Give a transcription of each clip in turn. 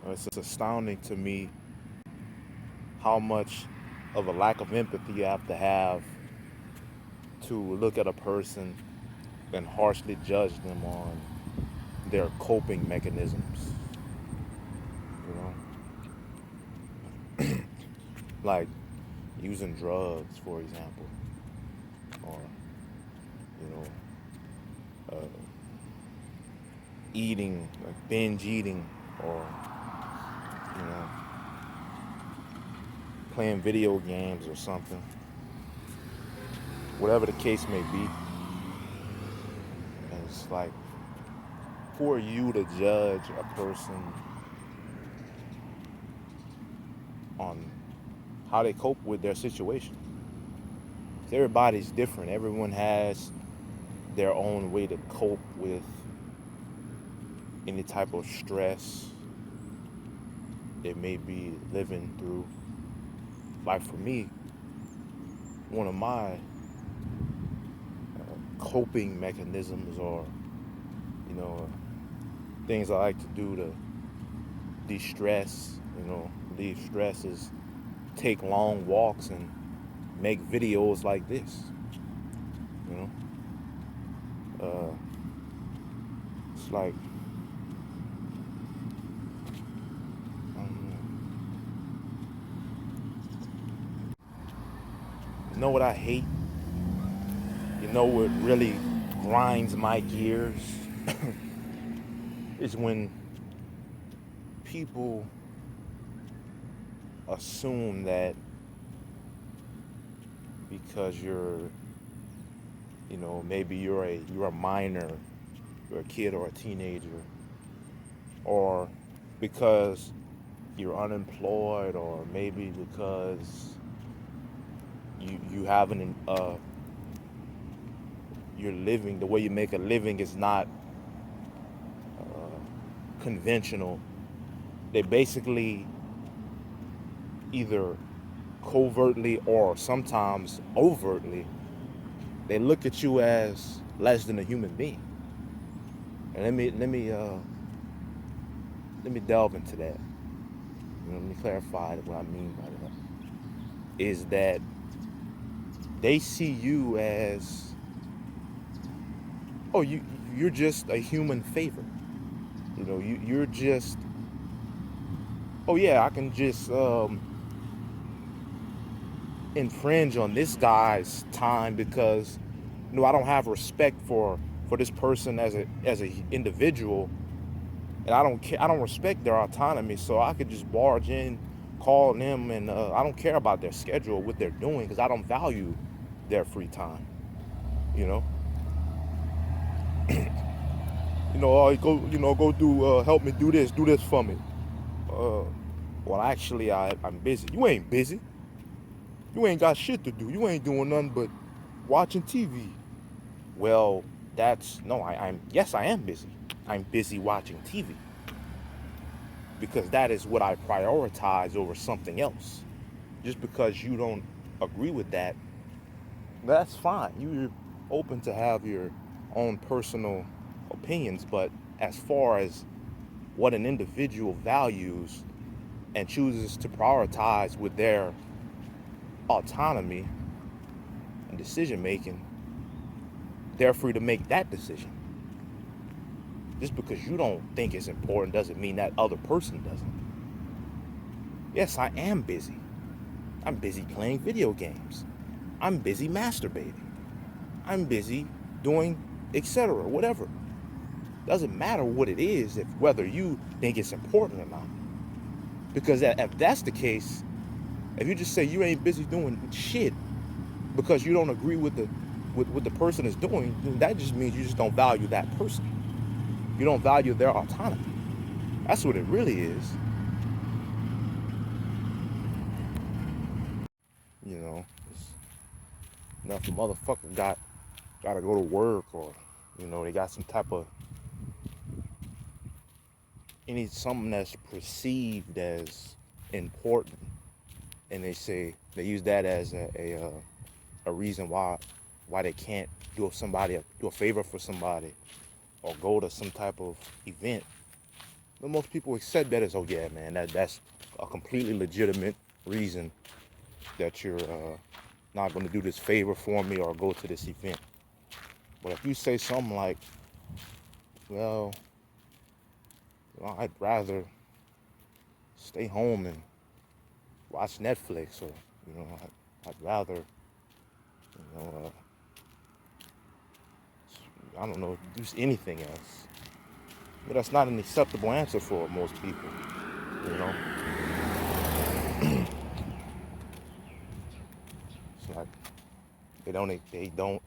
It's astounding to me how much of a lack of empathy you have to look at a person and harshly judge them on their coping mechanisms. You know, like using drugs, for example, or you know, uh, eating, like binge eating, or you know, playing video games or something. Whatever the case may be, and it's like for you to judge a person on how they cope with their situation. Everybody's different. Everyone has their own way to cope with any type of stress they may be living through. Like for me, one of my coping mechanisms, or you know, things I like to do to de-stress, relieve stress, is take long walks and make videos like this. You know, it's like, I don't know. You know what I hate? You know what really grinds my gears? Is when people assume that because maybe you're a minor, you're a kid or a teenager, or because you're unemployed, or maybe because you haven't you're living, the way you make a living is not conventional. They basically either covertly or sometimes overtly, they look at you as less than a human being. And let me delve into that. Let me clarify what I mean by that. Is that they see you as, oh, you're just a human favor. You're just, oh yeah, I can just infringe on this guy's time because I don't have respect for this person as a individual, and I don't respect their autonomy, so I could just barge in, call them, and I don't care about their schedule, what they're doing, because I don't value their free time. You know, oh, go do, help me do this for me. Uh, well, actually, I'm busy. You ain't busy. You ain't got shit to do. You ain't doing nothing but watching TV. Well, that's no. Yes, I am busy. I'm busy watching TV because that is what I prioritize over something else. Just because you don't agree with that, that's fine. You're open to have your own personal opinions, but as far as what an individual values and chooses to prioritize with their autonomy and decision making, they're free to make that decision. Just because you don't think it's important doesn't mean that other person doesn't. Yes, I am busy. I'm busy playing video games. I'm busy masturbating. I'm busy doing etc. Whatever. Doesn't matter what it is, if whether you think it's important or not. Because if that's the case, if you just say you ain't busy doing shit because you don't agree with what the person is doing, then that just means you just don't value that person. You don't value their autonomy. That's what it really is. You know, enough motherfucker gotta go to work, or they got some type of something that's perceived as important, and they use that as a reason why they can't do a favor for somebody or go to some type of event. But most people accept that as, oh yeah, man, that's a completely legitimate reason that you're not going to do this favor for me or go to this event. But if you say something like, well, I'd rather stay home and watch Netflix, or I'd rather, I don't know, do anything else. But that's not an acceptable answer for most people, you know. It's like they don't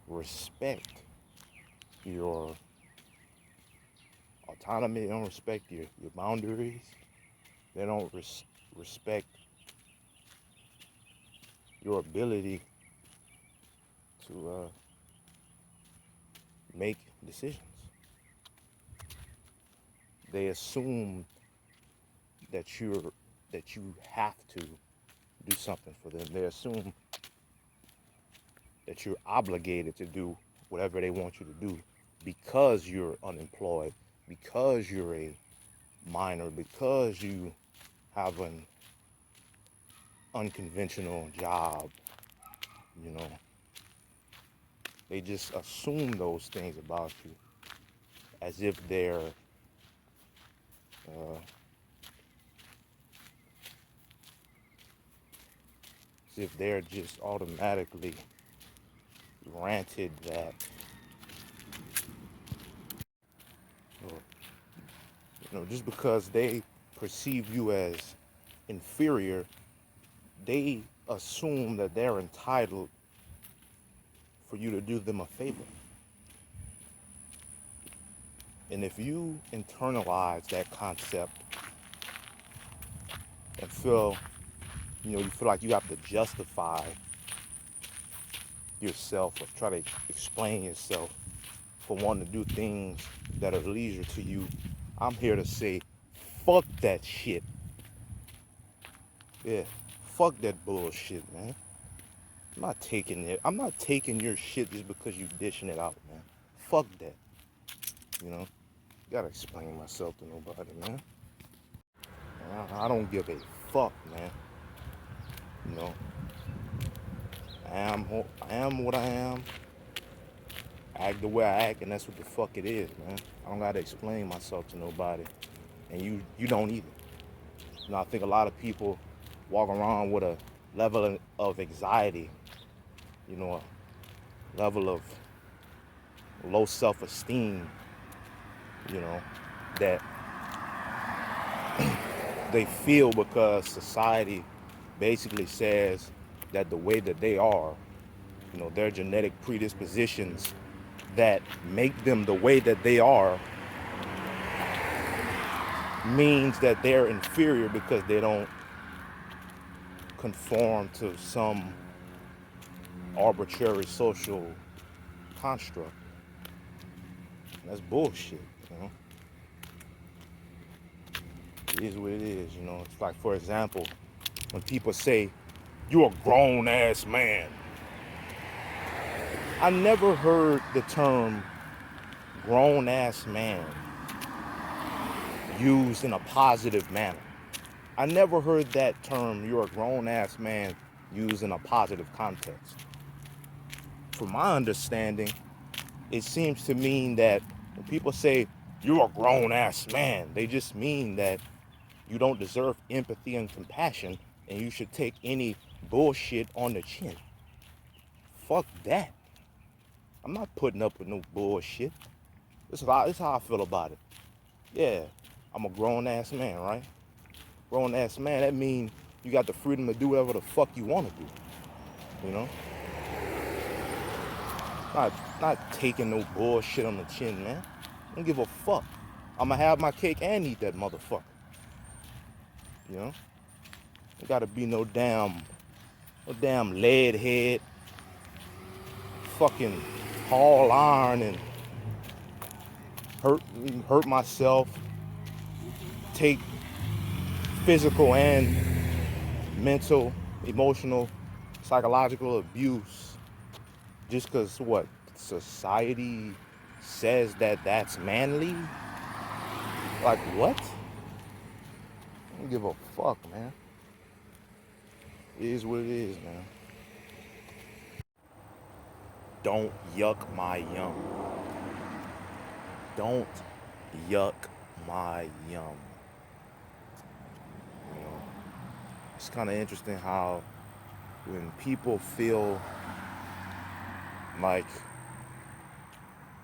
respect your autonomy. They don't respect your boundaries. They don't respect your ability to make decisions. They assume that you have to do something for them. They assume that you're obligated to do whatever they want you to do because you're unemployed, because you're a minor, because you have an unconventional job, you know. They just assume those things about you as if they're just automatically granted that, just because they perceive you as inferior, they assume that they're entitled for you to do them a favor. And if you internalize that concept and feel like you have to justify yourself or try to explain yourself for wanting to do things that are leisure to you, I'm here to say, fuck that shit. Yeah, fuck that bullshit, man. I'm not taking your shit just because you dishing it out, man. Fuck that. Gotta explain myself to nobody, man. I don't give a fuck, man. I am what I am. I act the way I act, and that's what the fuck it is, man. I don't gotta explain myself to nobody, and you don't either. I think a lot of people walk around with a level of anxiety, a level of low self-esteem, that they feel because society basically says that the way that they are, their genetic predispositions that make them the way that they are, means that they're inferior because they don't conform to some arbitrary social construct. That's bullshit, It is what it is, It's like, for example, when people say, you're a grown-ass man. I never heard the term grown-ass man used in a positive manner. I never heard that term, you're a grown-ass man, used in a positive context. From my understanding, it seems to mean that when people say, you're a grown-ass man, they just mean that you don't deserve empathy and compassion, and you should take any bullshit on the chin. Fuck that. I'm not putting up with no bullshit. This is how I feel about it. Yeah, I'm a grown-ass man, right? Grown-ass man, that means you got the freedom to do whatever the fuck you want to do, Not taking no bullshit on the chin, man. I don't give a fuck. I'ma have my cake and eat that motherfucker. There gotta be no damn lead head, fucking haul iron and hurt myself, take physical and mental, emotional, psychological abuse just because society says that that's manly. Like, what? I don't give a fuck, man. It is what it is, man. Don't yuck my yum. Don't yuck my yum. You know, it's kind of interesting how when people feel like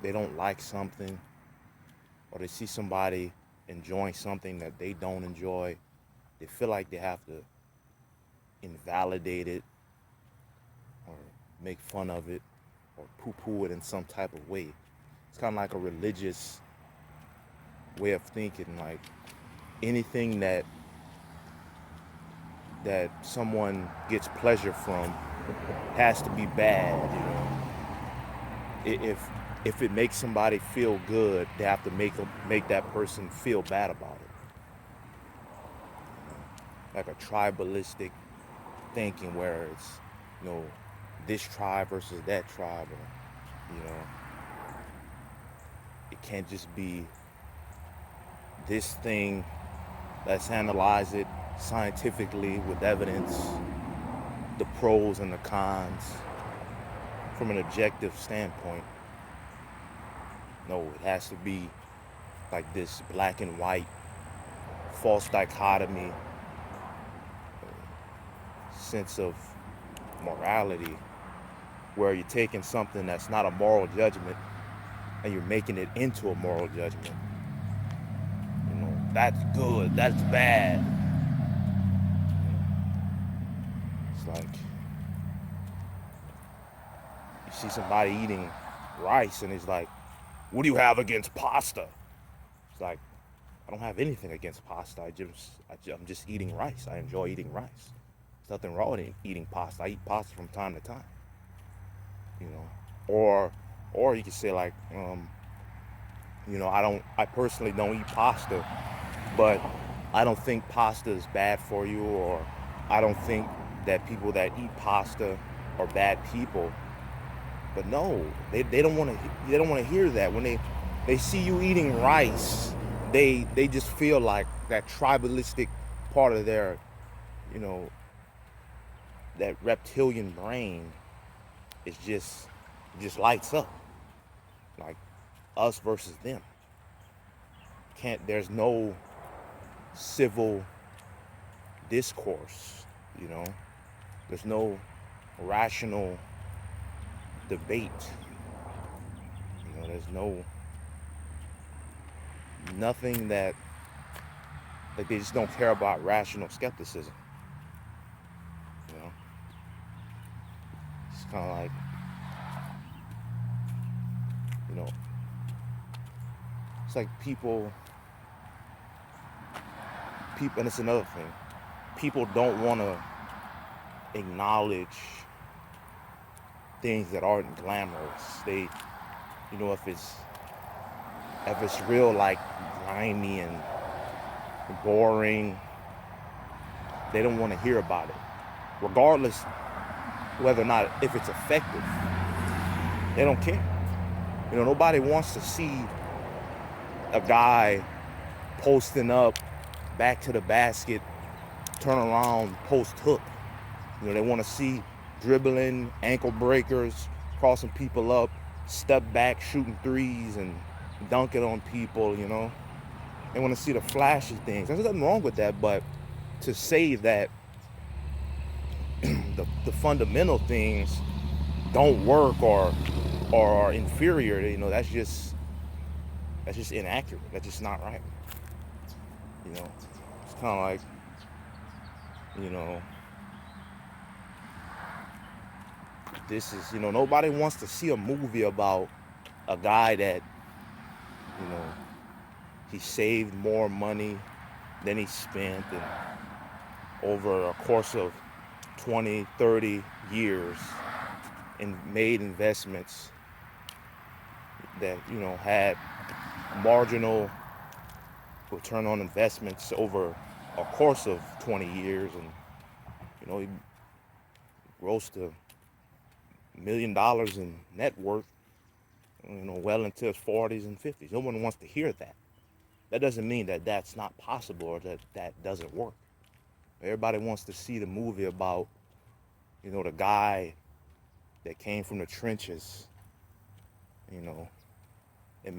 they don't like something, or they see somebody enjoying something that they don't enjoy, they feel like they have to invalidate it or make fun of it or poo-poo it in some type of way. It's kind of like a religious way of thinking, like anything that someone gets pleasure from has to be bad, you know. If it makes somebody feel good, they have to make that person feel bad about it. Like a tribalistic thinking where it's, you know, this tribe versus that tribe, or, you know, it can't just be this thing. Let's analyze it scientifically with evidence, the pros and the cons from an objective standpoint. No, it has to be like this black and white, false dichotomy, sense of morality, where you're taking something that's not a moral judgment and you're making it into a moral judgment. You know, that's good, that's bad. It's like you see somebody eating rice and it's like, what do you have against pasta? It's like, I don't have anything against pasta. I'm just eating rice. I enjoy eating rice. There's nothing wrong with eating pasta. I eat pasta from time to time. You know, or you could say like, you know, I personally don't eat pasta, but I don't think pasta is bad for you, or I don't think that people that eat pasta are bad people. But no, they don't want to hear that. When they see you eating rice, they just feel like that tribalistic part of their, you know, that reptilian brain is just lights up, like us versus them. There's no civil discourse, you know. There's no rational debate. You know, there's nothing that, like, they just don't care about rational skepticism. You know, it's kind of like, you know, it's like people, and it's another thing. People don't want to acknowledge things that aren't glamorous. They, you know, if it's real like grimy and boring, they don't want to hear about it, regardless whether or not if it's effective. They don't care. You know, nobody wants to see a guy posting up, back to the basket, turn around, post hook. You know, they want to see dribbling, ankle breakers, crossing people up, step back, shooting threes and dunking on people, you know. They want to see the flashy things. There's nothing wrong with that, but to say that the fundamental things don't work or are inferior, you know, that's just inaccurate. That's just not right. You know, it's kind of like, you know, this is, you know, nobody wants to see a movie about a guy that, you know, he saved more money than he spent, and over a course of 20, 30 years, and made investments that, you know, had marginal return on investments over a course of 20 years, and, you know, he rose to $1 million in net worth, you know, well into his 40s and 50s. No one wants to hear that. that doesn't mean that that's not possible or that that doesn't work. Everybody wants to see the movie about, the guy that came from the trenches, you know, and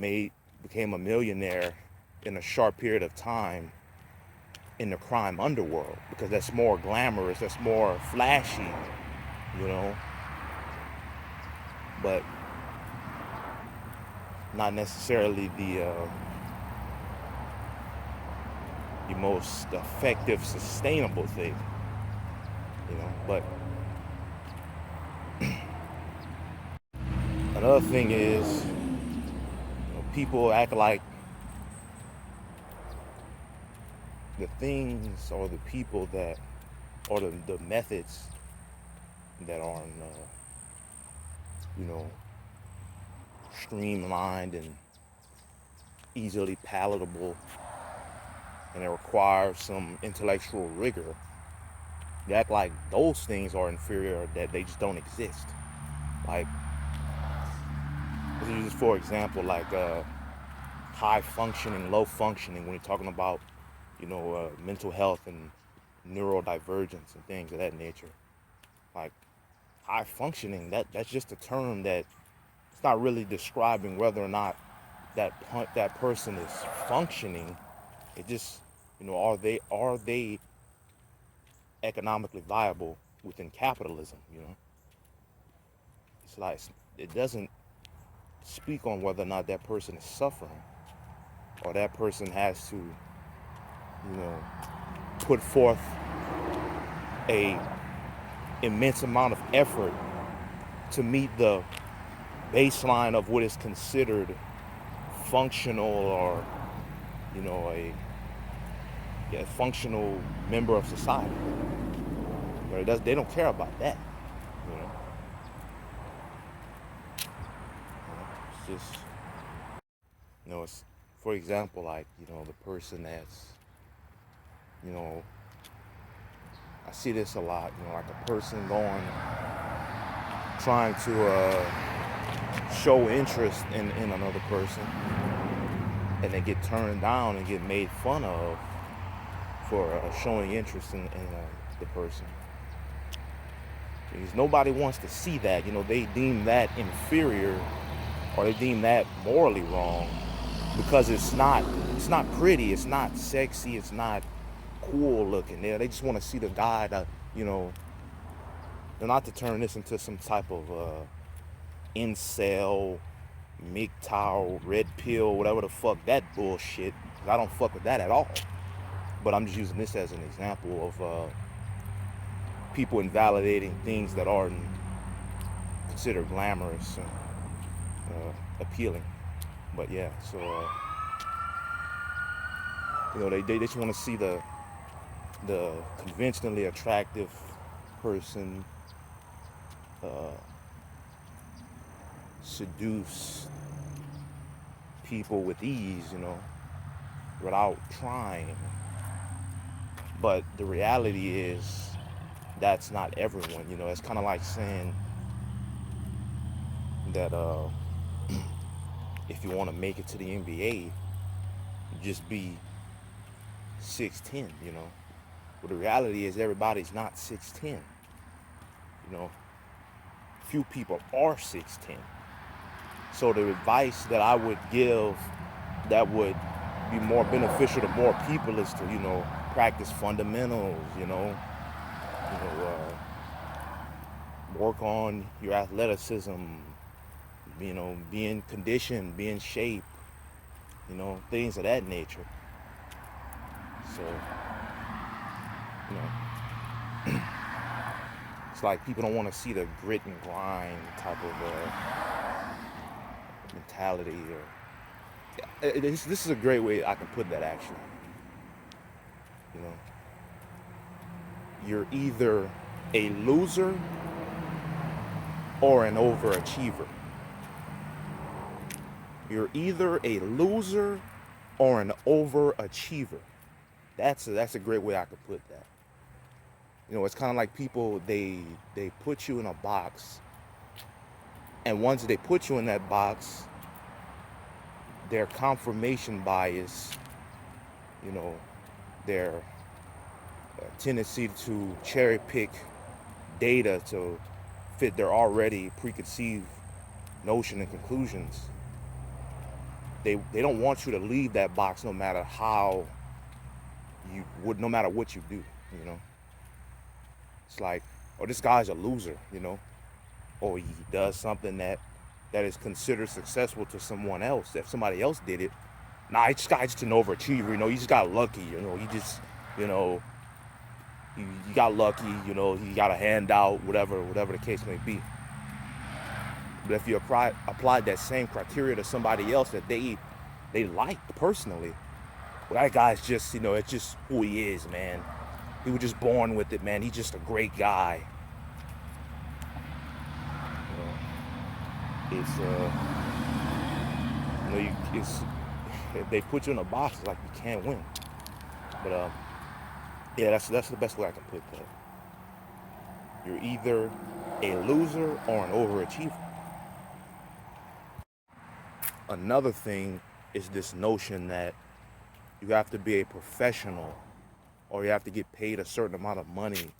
became a millionaire in a short period of time in the crime underworld, because that's more glamorous, that's more flashy, you know, but not necessarily the most effective, sustainable thing, but another thing is, people act like the things or the people that, or the methods that are, streamlined and easily palatable, and it requires some intellectual rigor. They act like those things are inferior, that they just don't exist. Like, this is just for example, like high functioning, low functioning, when you're talking about, mental health and neurodivergence and things of that nature. Like, high functioning, that's just a term that it's not really describing whether or not that person is functioning. It just, are they economically viable within capitalism? It's like, it doesn't speak on whether or not that person is suffering, or that person has to, put forth a immense amount of effort to meet the baseline of what is considered functional, or a functional member of society. But they don't care about that. It's just, it's, for example, like, the person that's, I see this a lot, like a person trying to show interest in another person, and they get turned down and get made fun of for showing interest in the person. Because nobody wants to see that. They deem that inferior, or they deem that morally wrong, because it's not pretty, it's not sexy, it's not cool looking. They just want to see the guy that, not to turn this into some type of incel, MGTOW, red pill, whatever the fuck that bullshit. I don't fuck with that at all. But I'm just using this as an example of people invalidating things that aren't considered glamorous and appealing. But yeah, so they just want to see the conventionally attractive person seduce people with ease, without trying. But the reality is, that's not everyone. It's kind of like saying that if you want to make it to the NBA, just be 6'10", But the reality is, everybody's not 6'10". Few people are 6'10". So the advice that I would give that would be more beneficial to more people is to, practice fundamentals, work on your athleticism, be in condition, be in shape, things of that nature. So, it's like people don't want to see the grit and grind type of mentality. Or this is a great way I can put that, actually. You're either a loser or an overachiever. You're either a loser or an overachiever. That's a great way I could put that. It's kind of like people, they put you in a box, and once they put you in that box, their confirmation bias you know, their tendency to cherry pick data to fit their already preconceived notion and conclusions. They don't want you to leave that box no matter how you would, no matter what you do, you know. It's like, oh, this guy's a loser, you know, or he does something that is considered successful to someone else. If somebody else did it, nah, this guy's just an overachiever, you know, he just got lucky, you know, he just, you know, he got lucky, you know, he got a handout, whatever the case may be. But if you applied that same criteria to somebody else that they liked personally, well, that guy's just, you know, it's just who he is, man. He was just born with it, man. He's just a great guy. You know, it's they put you in a box, it's like you can't win. But yeah, that's the best way I can put that. You're either a loser or an overachiever. Another thing is this notion that you have to be a professional or you have to get paid a certain amount of money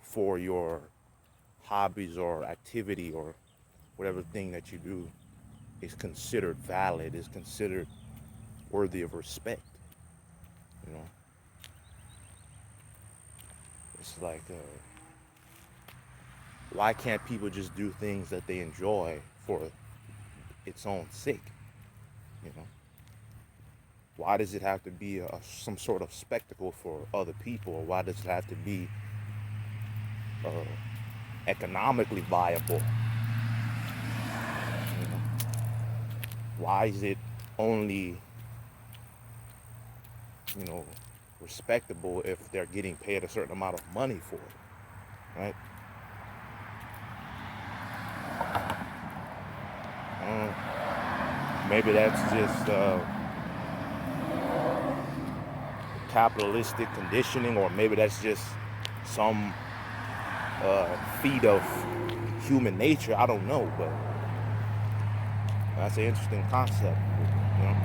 for your hobbies or activity or whatever thing that you do is considered valid, is considered worthy of respect. You know, it's like, why can't people just do things that they enjoy for its own sake? You know, why does it have to be some sort of spectacle for other people, or why does it have to be economically viable? You know, why is it only, you know, respectable if they're getting paid a certain amount of money for it, right? Maybe that's just capitalistic conditioning, or maybe that's just some feat of human nature. I don't know, but that's an interesting concept, you know.